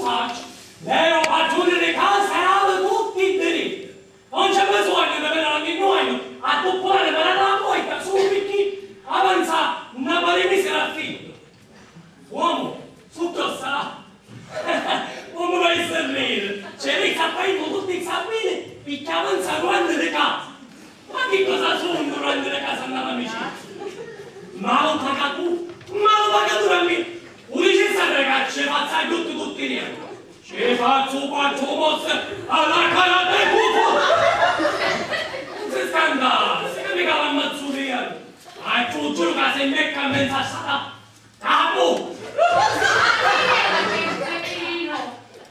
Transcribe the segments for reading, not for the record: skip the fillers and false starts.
tu faccio, devo pattugliare casa e alle tutti i diritti. Non c'è bisogno di venire ogni anno a toppare per la poeta solo perché avanza una parimisa affitto. Uomo, tutto sta. Non mi vai a servire. C'è lì sapendo tutti i sapere perché avanza durante le case. Ma che cosa sono durante le case andate amicizia? Ma lo paga tu? Ma lo paga tu a me? Un necessario che ci faccia tutti niente. Ci faccio quattro mosse alla cara del cupo! Non si scandala, si mica l'ammazzuria. Ma tu giuro che sei mecca in mezzo a stata capo!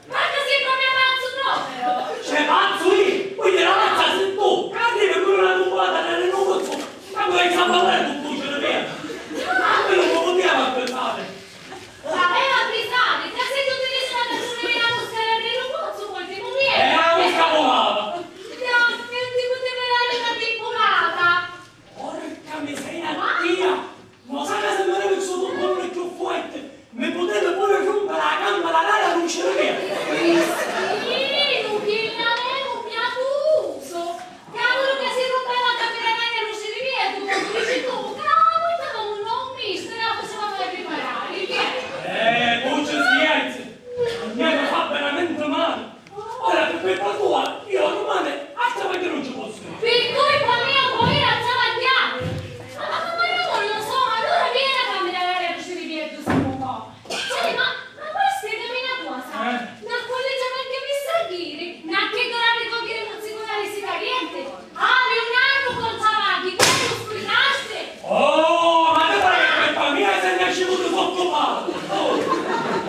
Ma così come ammazzo proprio? C'è pazzo io! Quindi la mazza sei tu! Cadri per quello la tubata nelle nuove! Ma come hai parlare con tu ce ne vedi? Ma me non poteva pensare! Sapeva Brisani, ti ha sentito che sono andato a vedere la mosca del rubozzo col timoniere? La mosca volava! No, non ti poteva dare una temporata! Porca miseria, Dio! Ma sai che se me ne vedo sotto un po' più forte? Mi potete pure rompere la gamba da l'aria non ce ne vedi? Sì, non viene a me, non mi abuso! Cavolo che si rompeva la camera d'aria non si rivede, quando dici tu, cavolo, stavamo un misto e la facevamo riparare, che? Tu ci scherzi! Mi hanno fatto veramente male! Ora per colpa tua, io domani, alza perché non ci posso! Per colpa mia poi alzava il piano! Ma io non lo so, allora vieni a cambiare l'aria che ci rivede un po'! Senti, ma poi spiegami una cosa! Ma collegiamento mi sa dire? Ma che dovrà ricogliere mozzicone si caliente? Ah, Leonardo con Zavaghi, come lo sbrigaste? Oh, ma guarda che colpa mia se ne è scevuto sotto male!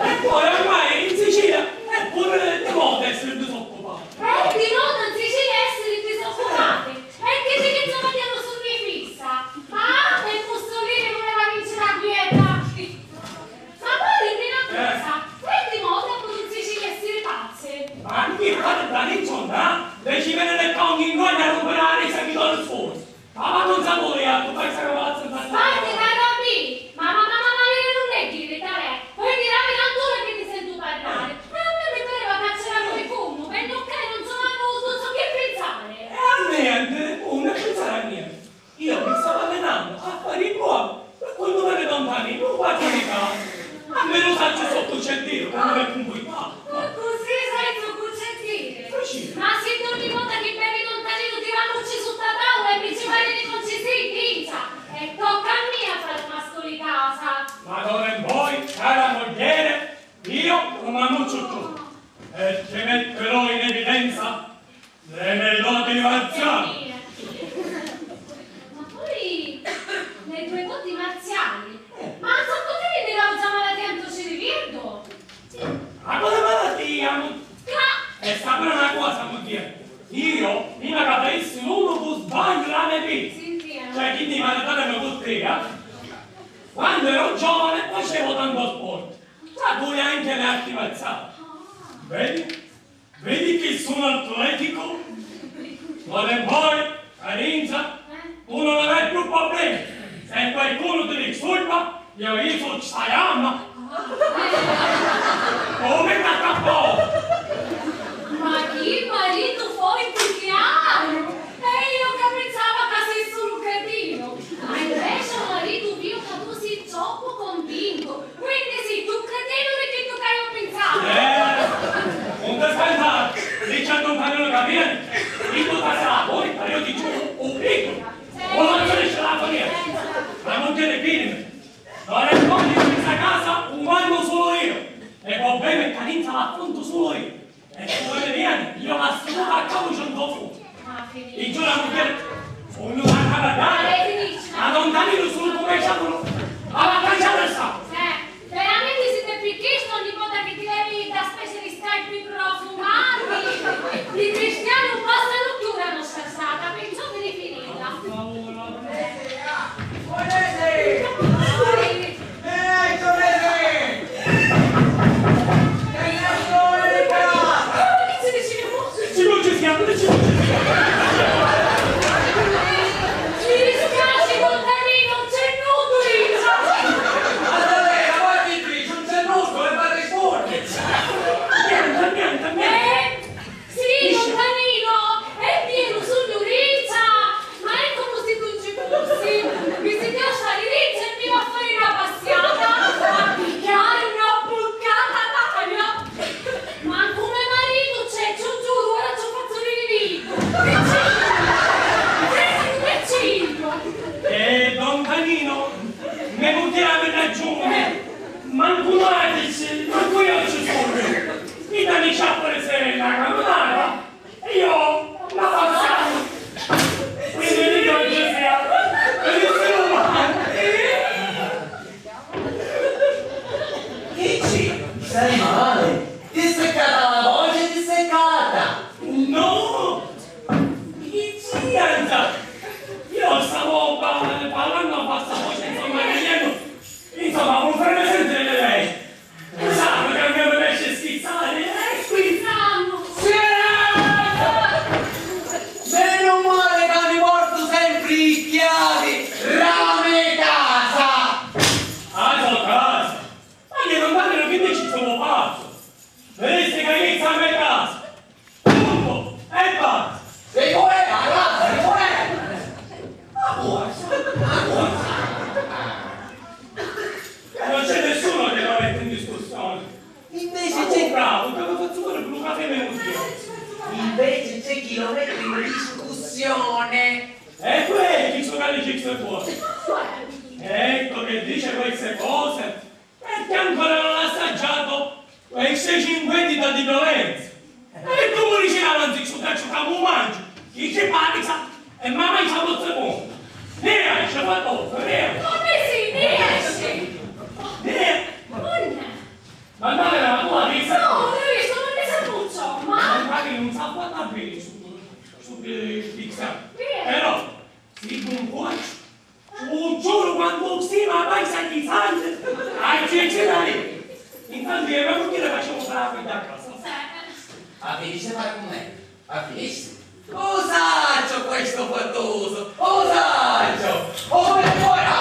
E poi ormai in Sicilia è pure di moda essere disoccupato! Di moda in Sicilia essere disoccupati! E che di che Zavaghi hanno su me fissa? Ah, e Mussolini voleva vincere la guerra! Ma poi dimmi una cosa, è di moda pure in Sicilia essere pazze? Ma qui fate da insomma, le ci vede le conghi in gogna a rompere la resa che do il sforzo! Ma non sapore, tu fai questa ragazza da Sbatti, Carabì! Ma non è dire, dai! Poi dirai l'autore che ti sento parlare! Ma a me mi pareva cacciare di fumo, per toccare non sono avuto, non so che pensare! E a niente, non pensare a niente. Io mi stavo allenando a fare il buono, per quando me ne lontani, non guardo di casa. A me lo saccio sotto il centino, quando me con voi fa. Ma così sai tu consentire? Ma se tu ogni volta che bevi lontanino ti vannucci su sta tavola e mi ci fai di concessi pizza! E tocca a me a fare pasco di casa! Ma d'ora in poi, cara mogliere, io non annuccio tu. E ti metterò in evidenza le mie doti marziali. Ma poi le tue doti marziali? Ma sono poteri la usa malattia ci rivirdo? Ma quale malattia? E sapere una cosa, mogliere. Io, prima che avessi uno che sbaglio la mia vita, cioè quindi mi ha dato la mia cultura, quando ero giovane facevo tanto sport, tra cui anche le arti marziali. Vedi? Vedi che sono atletico? D'ora in poi, Carinza, tu non avrai più problemi. Se qualcuno ti disturba, io sono Sayama. Come capo? Ma chi marito poi più chiaro? E io che pensavo che sei solo un cretino. Ma invece marito mio che tu sei troppo convinto. Quindi sei tu cretino perché tu che io pensavo. Non ti scandare, dicendo un cammino capire. Io ti sarà poi, io ti giuro, un piccolo. O non ce la famiglia. Ma non te ne fine. Non è poi in questa casa un anno solo io. E va bene, Carinza l'appunto solo io. E se vuoi vieni, io la studio a capo c'è un po' fuori. Il giorno a dire, sono una caragana. Ma non Danilo sono come c'hanno alla cancia del sangue. Veramente siete picchisti ogni volta che ti levi da specie di scarpe profumati. I cristiani un po' stanno più una scarsata, penso di rifinirla. Ci che è venuto io? Invece c'è chi lo mette in discussione. E quelli sono le gixe fuori. Ecco che dice queste cose perché ancora non ha assaggiato quei 650 di violenza. E tu mi dici avanti su caccio come un mangio, chi ci parla e mamma ci ha fatto secondo. Ne esce fatto, ne Come si riesce? ma non era la tua vista? No, non ho visto, non mi sapuccio, ma... Magari non sa quanto bene su pizza. Però, se non puoi, giuro quando stima vai santizzante, hai cecere. Intanto io avevo dire facciamo fare la da casa. Ma finisce a fare con me? Ma finisce? Osaccio questo fattoso! Osaccio! Oh, e poi